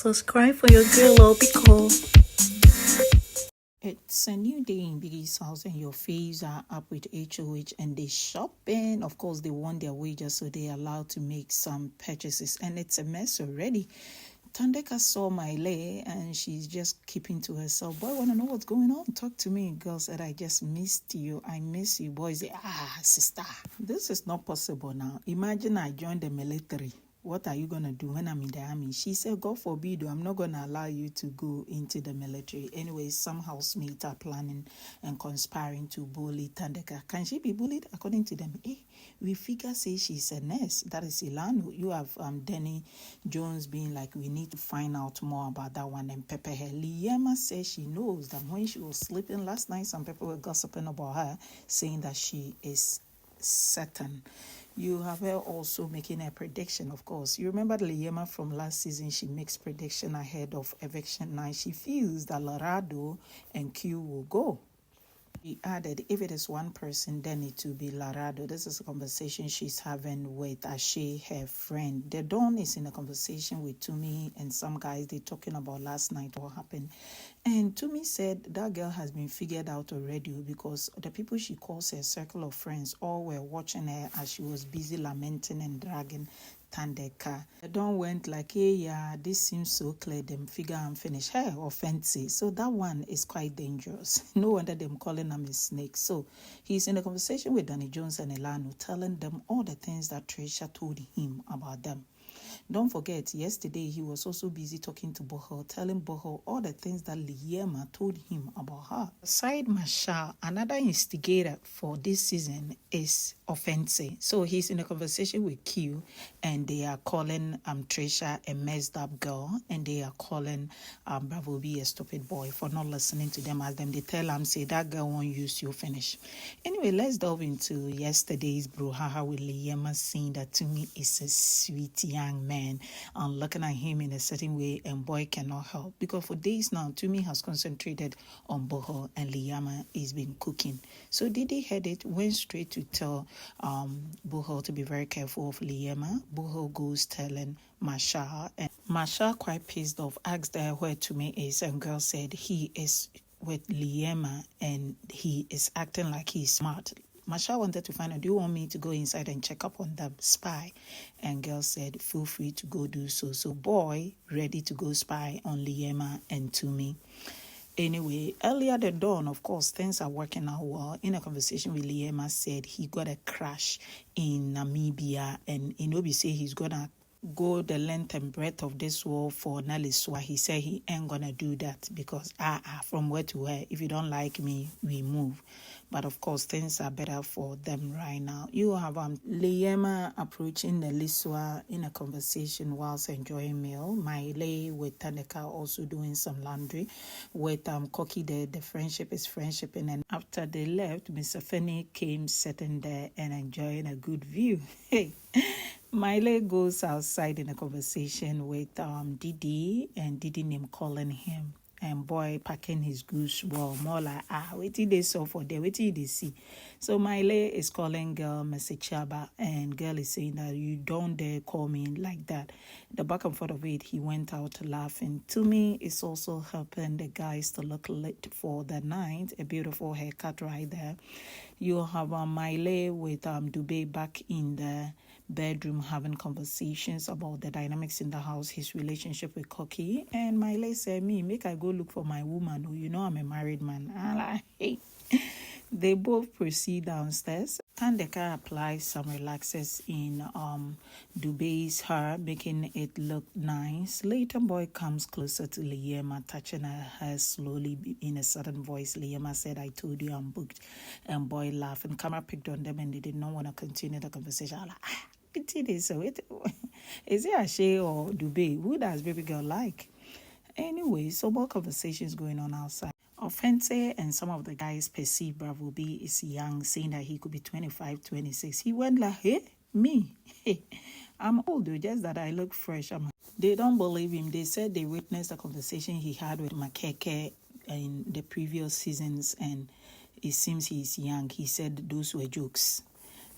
Subscribe for your girl Obico. It's a new day in Biggie's house and your faves are up with HOH and they shopping. Of course, they won their wages, so they're allowed to make some purchases. And it's a mess already. Tandeka saw my lay and she's just keeping to herself. Boy, I want to know what's going on. Talk to me. Girl said, I just missed you. I miss you. Boy say, sister, this is not possible now. Imagine I joined the military. What are you going to do when I'm in the army? She said, God forbid, I'm not going to allow you to go into the military. Anyway, some housemates are planning and conspiring to bully Tandeka. Can she be bullied? According to them, we figure say she's a nurse. That is Ilano. You have Danny Jones being like, we need to find out more about that one and pepper her. Liema says she knows that when she was sleeping last night, some people were gossiping about her, saying that she is certain. You have her also making a prediction, of course. You remember Liema from last season, she makes prediction ahead of eviction night. She feels that Larado and Q will go. She added, if it is one person, then it will be Larado. This is a conversation she's having with Ashe, her friend. The Dawn is in a conversation with Tumi and some guys. They're talking about last night, what happened. And Tumi said that girl has been figured out already because the people she calls her circle of friends all were watching her as she was busy lamenting and dragging Thandeka. The Dawn went like, hey, yeah, this seems so clear. Them figure and finish her Ofentse. So that one is quite dangerous. No wonder them calling him a snake. So he's in a conversation with Danny Jones and Elano, telling them all the things that Trisha told him about them. Don't forget, yesterday he was also busy talking to Boho, telling Boho all the things that Liema told him about her. Aside Masha, another instigator for this season is Ofentse. So he's in a conversation with Q and they are calling Trisha a messed up girl and they are calling Bravo B a stupid boy for not listening to them as them. They tell him, say that girl won't use you finish. Anyway, let's delve into yesterday's brouhaha with Liema saying that to me is a sweet young man and looking at him in a certain way and boy cannot help because for days now Tumi has concentrated on Boho and Liema is been cooking. So Didi heard it, went straight to tell Boho to be very careful of Liema. Boho goes telling Masha and Masha quite pissed off asked her where Tumi is and girl said he is with Liema and he is acting like he's smart. Masha wanted to find out, do you want me to go inside and check up on the spy? And girl said, feel free to go do so. So boy, ready to go spy on Liema and Tumi. Anyway, earlier the dawn, of course, things are working out well. In a conversation with Liema said he got a crash in Namibia and Inobi say he's gonna go the length and breadth of this world for Naliswa. He said he ain't gonna do that because from where to where, if you don't like me, we move. But of course, things are better for them right now. You have Liema approaching Naliswa in a conversation whilst enjoying meal. Maile with Tandeka also doing some laundry. With Koki, the friendship is friendship. And then after they left, Mr. Feni came sitting there and enjoying a good view. Hey. Miley goes outside in a conversation with Didi and Didi name calling him and boy packing his goods well, more like wait till they saw for there, wait till they see. So Miley is calling girl Chaba and girl is saying that you don't dare call me like that. The back and forth of it, he went out laughing. To me, it's also helping the guys to look lit for the night. A beautiful haircut right there. You have Miley with Dubé back in the bedroom having conversations about the dynamics in the house, his relationship with Koki. And Miley said, me, make I go look for my woman. Oh, you know I'm a married man. I'm like, hey. They both proceed downstairs. Tandeka applies some relaxers in Dubé's hair, making it look nice. Later, boy comes closer to Liema, touching her hair slowly in a sudden voice. Liema said, I told you I'm booked. And boy laughed. And camera picked on them and they did not want to continue the conversation. I'm like, so is it Ashe or Dubé? Who does baby girl like? Anyway, so more conversations going on outside. Ofentse and some of the guys perceive Bravo B is young, saying that he could be 25, 26. He went like, hey, me? Hey, I'm old, just that I look fresh. They don't believe him. They said they witnessed a conversation he had with Makeke in the previous seasons, and it seems he's young. He said those were jokes.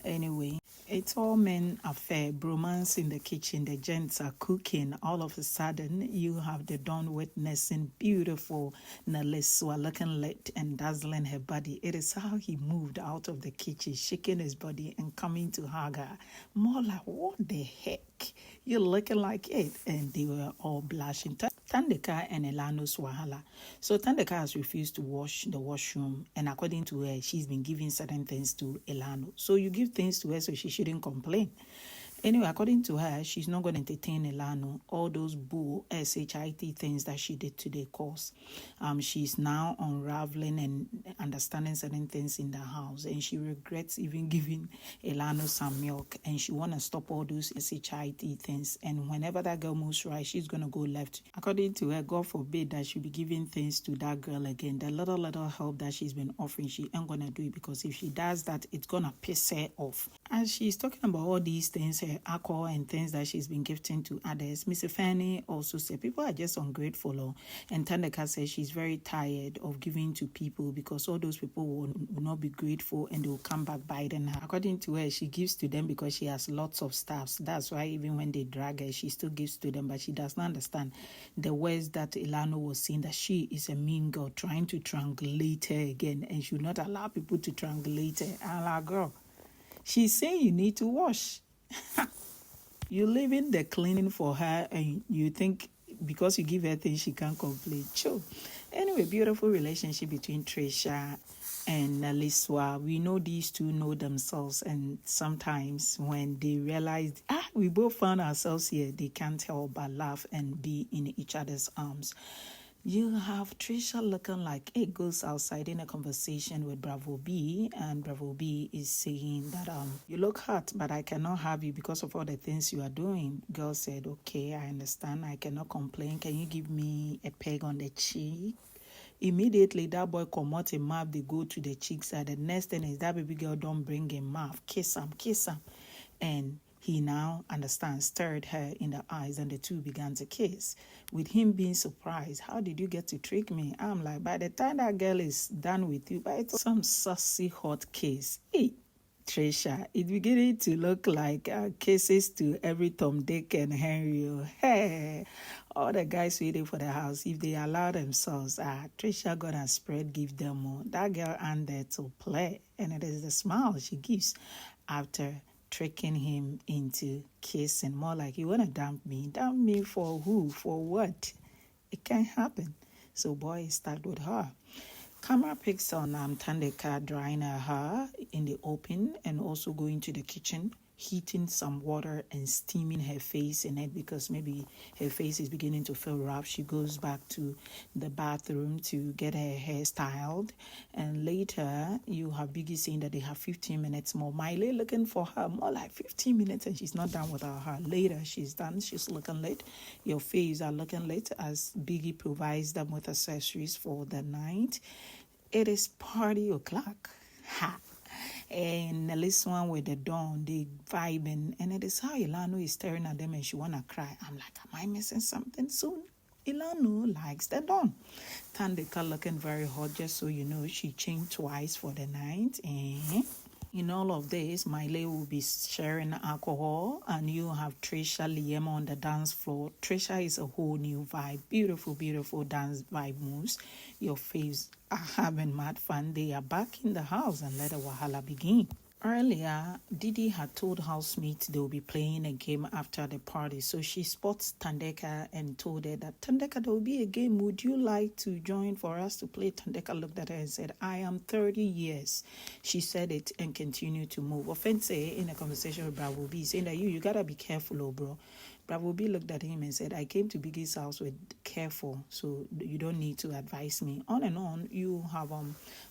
Anyway, It's all men affair, bromance in the kitchen. The gents are cooking. All of a sudden, you have the dawn witnessing beautiful Naleswa looking lit and dazzling her body. It is how he moved out of the kitchen, shaking his body and coming to hug her. More like, what the heck? You're looking like it. And they were all blushing. Thandeka and Elano's Wahala. So Thandeka has refused to wash the washroom, and according to her, she's been giving certain things to Elano. So you give things to her so she shouldn't complain. Anyway, according to her, she's not going to entertain Elano, all those bull SHIT things that she did to the cause. She's now unraveling and understanding certain things in the house, and she regrets even giving Elano some milk, and she want to stop all those SHIT things. And whenever that girl moves right, she's going to go left. According to her, God forbid that she be giving things to that girl again. The little help that she's been offering, she ain't going to do it, because if she does that, it's going to piss her off. As she's talking about all these things, her alcohol and things that she's been gifting to others, Mr. Fanny also said people are just ungrateful. And Tandeka says she's very tired of giving to people, because all those people will not be grateful and they will come back biting her. According to her, she gives to them because she has lots of staffs. That's why even when they drag her, she still gives to them, but she does not understand the words that Elano was saying, that she is a mean girl trying to triangulate her again and should not allow people to triangulate her. I'm like, girl, she's saying you need to wash. You're leaving the cleaning for her, and you think because you give her things she can't complain. Sure. Anyway, beautiful relationship between Trisha and Naliswa. We know these two know themselves, and sometimes when they realize, we both found ourselves here, they can't help but laugh and be in each other's arms. You have Trisha looking like it goes outside in a conversation with Bravo B, and Bravo B is saying that you look hot, but I cannot have you because of all the things you are doing. Girl said, okay, I understand, I cannot complain. Can you give me a peg on the cheek? Immediately that boy come out a mouth, they go to the cheek side. The next thing is that baby girl don't bring him mouth, kiss him. And he now understands, stared her in the eyes, and the two began to kiss. With him being surprised, how did you get to trick me? I'm like, by the time that girl is done with you, but it's some saucy hot kiss. Hey, Trisha, it's beginning to look like kisses to every Dick and Henry. Hey, all the guys waiting for the house, if they allow themselves, Trisha gonna spread, give them more. That girl and there to play, and it is the smile she gives after tricking him into kissing. More like, you want to dump me? Dump me for who? For what? It can't happen. So boy is stuck with her. Camera picks on Tandeka drying her hair in the open, and also going to the kitchen, heating some water and steaming her face in it, because maybe her face is beginning to feel rough. She goes back to the bathroom to get her hair styled, and later you have Biggie saying that they have 15 minutes more. Miley looking for her, more like 15 minutes, and she's not done with her hair. Later she's done, she's looking late. Your face are looking late, as Biggie provides them with accessories for the night. It is party o'clock. Ha! And this one with the dawn, they vibing, and it is how Ilano is staring at them and she wanna cry. I'm like, am I missing something soon? Ilano likes the dawn. Tandeka looking very hot, just so you know, she changed twice for the night. And in all of this, Miley will be sharing alcohol, and you have Trisha Liam on the dance floor. Trisha is a whole new vibe. Beautiful, beautiful dance vibe moves. Your faves are having mad fun. They are back in the house, and let the Wahala begin. Earlier, Didi had told housemates they will be playing a game after the party. So she spots Tandeka and told her that, Tandeka, there will be a game. Would you like to join for us to play? Tandeka looked at her and said, I am 30 years. She said it and continued to move. Ofentse, in a conversation with Bravo B, saying that you got to be careful, oh bro. Bravo B looked at him and said, I came to Biggie's house with careful, so you don't need to advise me. On and on, you have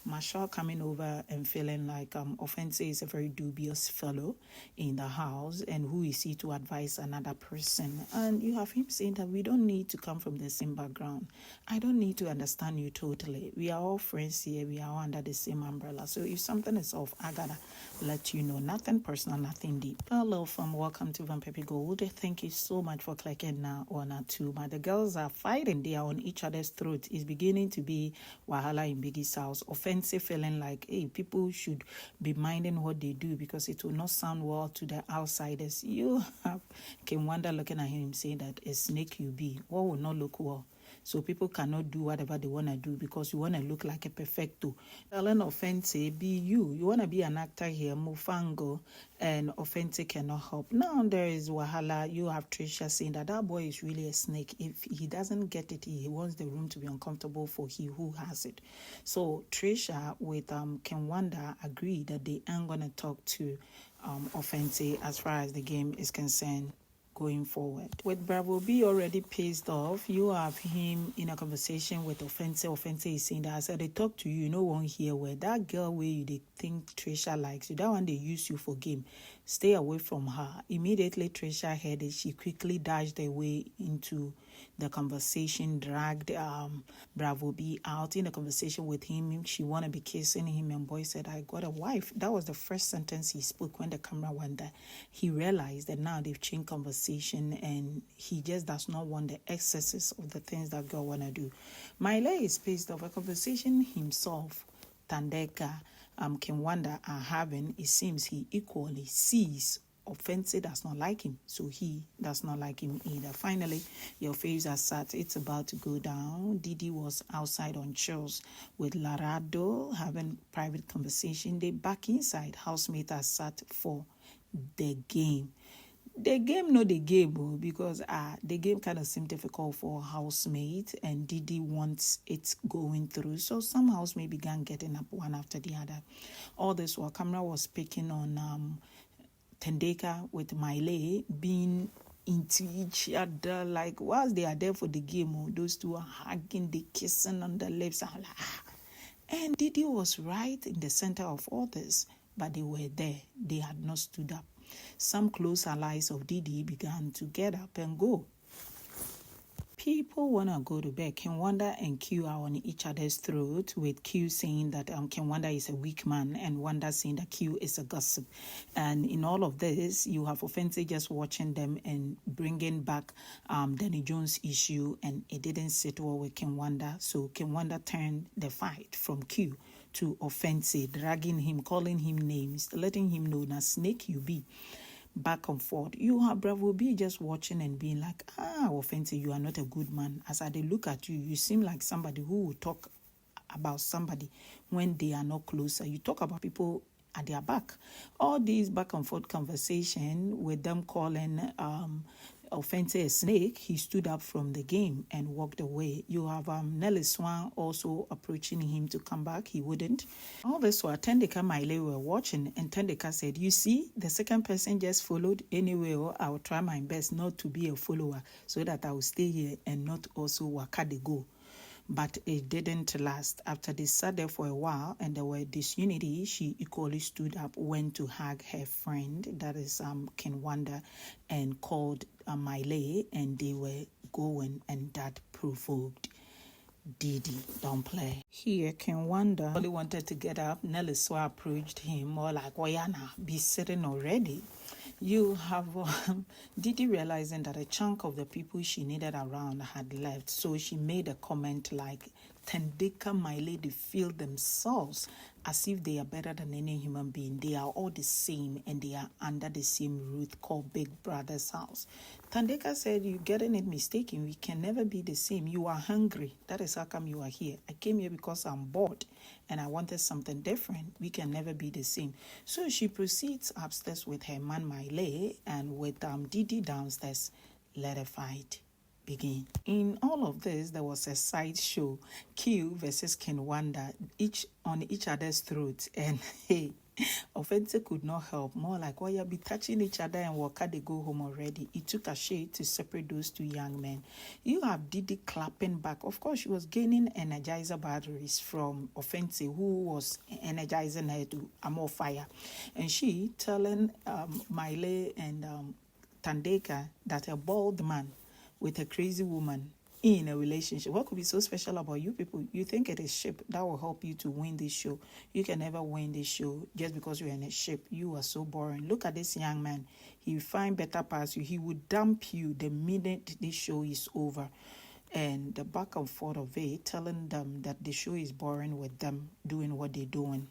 Marshall coming over and feeling like Ofentse is a very dubious fellow in the house, and who is he to advise another person? And you have him saying that we don't need to come from the same background. I don't need to understand you totally. We are all friends here. We are all under the same umbrella. So if something is off, I gotta let you know. Nothing personal, nothing deep. Hello, welcome to VanperpyGold. Thank you so much for clicking now on our two. But the girls are fighting. They are on each other's throat. It's beginning to be Wahala in Biggie's house. Ofentse feeling like, hey, people should be minding what they do because it will not sound well to the outsiders. You have Wanda looking at him saying that a snake you be. What will not look well? So people cannot do whatever they want to do because you want to look like a perfecto. Telling Ofentse, be you. You want to be an actor here, Mufango, and Ofentse cannot help. Now there is Wahala. You have Trisha saying that that boy is really a snake. If he doesn't get it, he wants the room to be uncomfortable for he who has it. So Trisha with Wanda agree that they aren't going to talk to Ofentse as far as the game is concerned going forward. With Bravo B already pissed off, you have him in a conversation with Ofentse. Ofentse is saying that, I said, they talk to you, no one here where that girl where you they think Trisha likes you, that one they use you for game. Stay away from her. Immediately Trisha heard it, she quickly dashed away into the conversation, dragged Bravo B out in the conversation with him. She wanna be kissing him, and boy said, I got a wife. That was the first sentence he spoke when the camera went there. He realized that now they've changed conversation and he just does not want the excesses of the things that girl wanna do. Miley is pissed off. A conversation himself, Tandeka, Wanda are having, it seems he equally sees Ofentse does not like him, so he does not like him either. Finally, your faves are sat. It's about to go down. Didi was outside on chills with Larado having private conversation. They back inside. Housemates are sat for the game. The game, not the game, because the game kind of seemed difficult for housemate, and Didi wants it going through. So some housemate began getting up one after the other. All this while camera was picking on Tandeka with Miley being into each other, like whilst they are there for the game, those two are hugging, they kissing on the lips. And Didi was right in the center of all this, but they were there. They had not stood up. Some close allies of Didi began to get up and go. People want to go to bed. Wanda and Q are on each other's throat, with Q saying that Wanda is a weak man and Wanda saying that Q is a gossip. And in all of this, you have Ofentse just watching them and bringing back Danny Jones' issue, and it didn't sit well with Wanda. So Wanda turned the fight from Q to Ofentse, dragging him, calling him names, letting him know that snake you be. Back and forth. You have Bravo B just watching and being like, Ofentse, you are not a good man. As I look at you, you seem like somebody who will talk about somebody when they are not closer. You talk about people at their back. All these back and forth conversation with them calling Ofentse a snake, he stood up from the game and walked away. You have Nelly Swan also approaching him to come back. He wouldn't. All this while Tandeka Miley were watching, and Tandeka said, you see, the second person just followed anyway, or I will try my best not to be a follower so that I will stay here and not also waka the go. But it didn't last. After they sat there for a while and there were disunity, she equally stood up, went to hug her friend, that is Wanda, and called Miley, and they were going, and that provoked Didi. Don't play. Here, Wanda only wanted to get up. Nelly so approached him more like, Wayana, be sitting already. You have Didi realizing that a chunk of the people she needed around had left, so she made a comment like, Thandeka, Miley, they feel themselves as if they are better than any human being. They are all the same and they are under the same roof called Big Brother's house. Tandeka said, you're getting it mistaken. We can never be the same. You are hungry. That is how come you are here. I came here because I'm bored and I wanted something different. We can never be the same. So she proceeds upstairs with her man Miley, and with Didi downstairs. Let a fight begin. In all of this, there was a side show, Q versus Wanda, each on each other's throats, and hey, Ofentse could not help. More like, why you be touching each other and walk out, they go home already. It took a shade to separate those two young men. You have Didi clapping back. Of course, she was gaining energizer batteries from Ofentse, who was energizing her to more fire, and she telling Miley and Tandeka that a bald man with a crazy woman in a relationship. What could be so special about you people? You think it is ship that will help you to win this show. You can never win this show just because you're in a ship. You are so boring. Look at this young man. He find better past you. He would dump you the minute this show is over. And the back and forth of it, telling them that the show is boring with them doing what they're doing.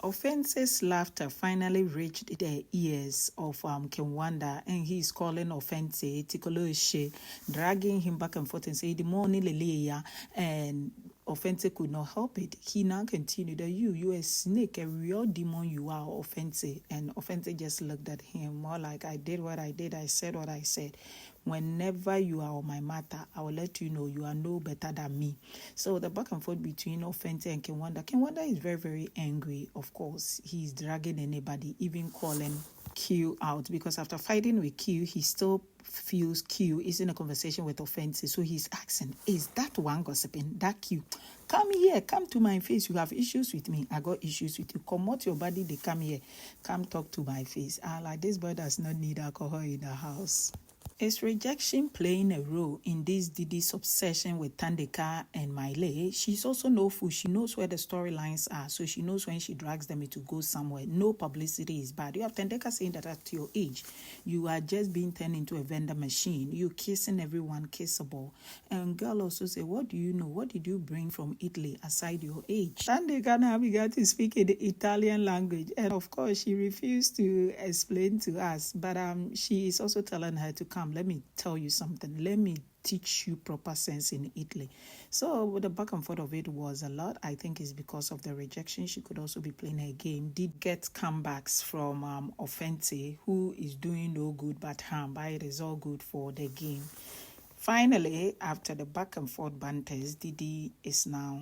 Ofentse's laughter finally reached the ears of Wanda, and he's calling Ofentse, Tikoloshe, dragging him back and forth and saying, the morning Leleya, and Ofentse could not help it. He now continued that you a snake, a real demon you are, Ofentse. And Ofentse just looked at him more like, I did what I did, I said what I said. Whenever you are on my matter, I will let you know you are no better than me. So the back and forth between Ofentse and Wanda is very, very angry. Of course, he's dragging anybody, even calling Q out, because after fighting with Q, he still feels Q is in a conversation with Ofentse. So he's asking, is that one gossiping? That Q? Come here, come to my face. You have issues with me. I got issues with you. Come out your body, they come here. Come talk to my face. Like this boy does not need alcohol in the house. Is rejection playing a role in this Didi's obsession with Tandeka and Miley? She's also no fool. She knows where the storylines are, so she knows when she drags them to go somewhere. No publicity is bad. You have Tandeka saying that at your age, you are just being turned into a vendor machine. You're kissing everyone kissable. And girl also say, what do you know? What did you bring from Italy aside your age? Tandeka now began to speak in the Italian language, and of course she refused to explain to us, but she is also telling her to come. Let me tell you something. Let me teach you proper sense in Italy. So the back and forth of it was a lot. I think it's because of the rejection. She could also be playing her game. Did get comebacks from Ofentse, who is doing no good but harm, but it is all good for the game. Finally, after the back and forth banters, Didi is now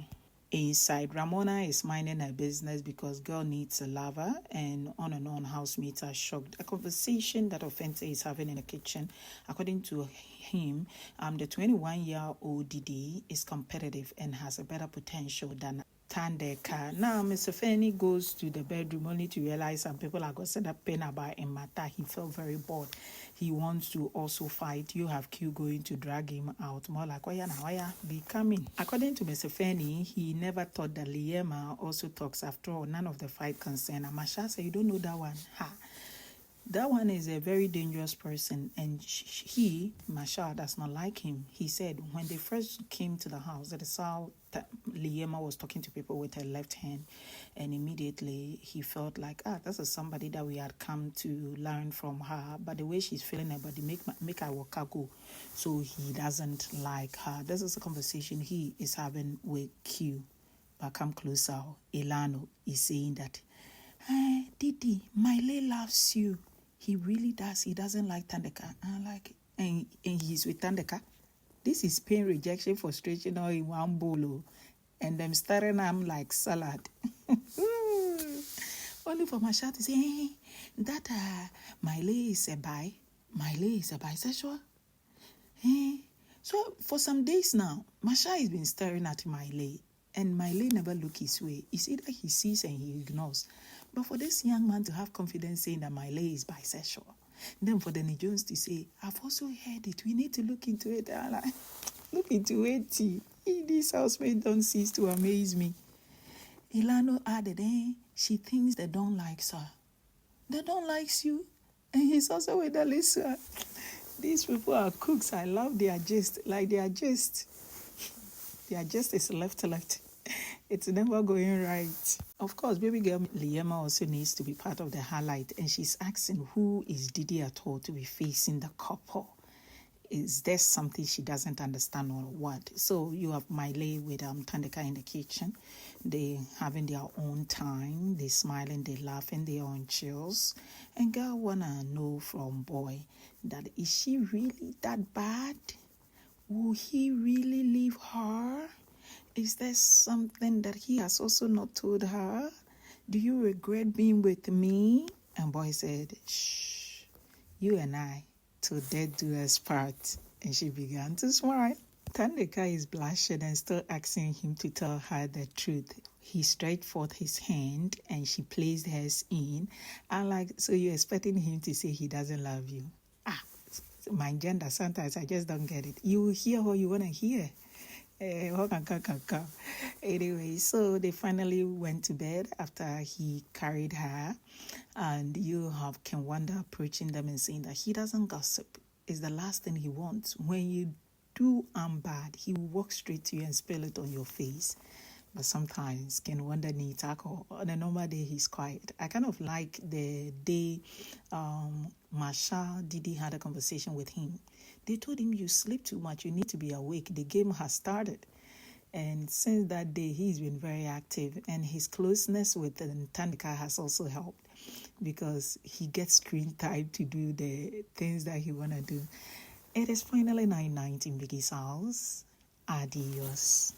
inside. Ramona is minding her business because girl needs a lover, and on housemates are shocked. A conversation that Ofentse is having in the kitchen, according to him, the 21-year-old Didi is competitive and has a better potential than Tandeka. Now, Mr. Fanny goes to the bedroom only to realize some people are gossiping about him matter. He felt very bored. He wants to also fight. You have Q going to drag him out. More like, why be coming? According to Mr. Fanny, he never thought that Liema also talks. After all, none of the fight concern. Masha said, you don't know that one. That one is a very dangerous person, and Masha, does not like him. He said when they first came to the house, they saw that Liema was talking to people with her left hand, and immediately he felt like, this is somebody that we had come to learn from her, but the way she's feeling her body make her walk go, so he doesn't like her. This is a conversation he is having with Q. But come closer, Elano is saying that, hey, Didi, Miley loves you. He really does. He doesn't like Tandeka. And he's with Tandeka. This is pain, rejection, frustration, all in one bowl. And them staring at him like salad. Only for Masha to say, hey, that Miley is a bi. Miley is a bisexual. Hey. So for some days now, Masha has been staring at Miley. And Miley never look his way. It's either he sees and he ignores. But for this young man to have confidence saying that Miley is bisexual, then for Danny Jones to say, I've also heard it. We need to look into it. Look into it. This housemate don't cease to amaze me. Ilano added, she thinks they don't like her. They don't like you. And he's also with Alyssa. These people are cooks. I love their gist. Their gist is left to left. It's never going right. Of course, baby girl Liema also needs to be part of the highlight, and she's asking who is Didi at all to be facing the couple. Is there something she doesn't understand or what? So you have Miley with Tandeka in the kitchen. They having their own time. They smiling, they laughing, they on chills. And girl wanna know from boy that is she really that bad? Will he really leave her? Is there something that he has also not told her? Do you regret being with me? And boy said, shh, you and I, till death do us part. And she began to smile. Tandeka is blushing and still asking him to tell her the truth. He stretched forth his hand and she placed hers in. So you're expecting him to say he doesn't love you? my gender, sometimes I just don't get it. You hear what you want to hear. Anyway, so they finally went to bed after he carried her, and you have Ken Wanda approaching them and saying that he doesn't gossip. It's the last thing he wants. When you do bad, he will walk straight to you and spill it on your face. But sometimes Ken Wanda needs alcohol. On a normal day, he's quiet. I kind of like the day Masha Didi had a conversation with him. They told him, you sleep too much, you need to be awake. The game has started. And since that day, he's been very active. And his closeness with Tandeka has also helped, because he gets screen time to do the things that he want to do. It is finally 9:90 in Biggie's house. Adios.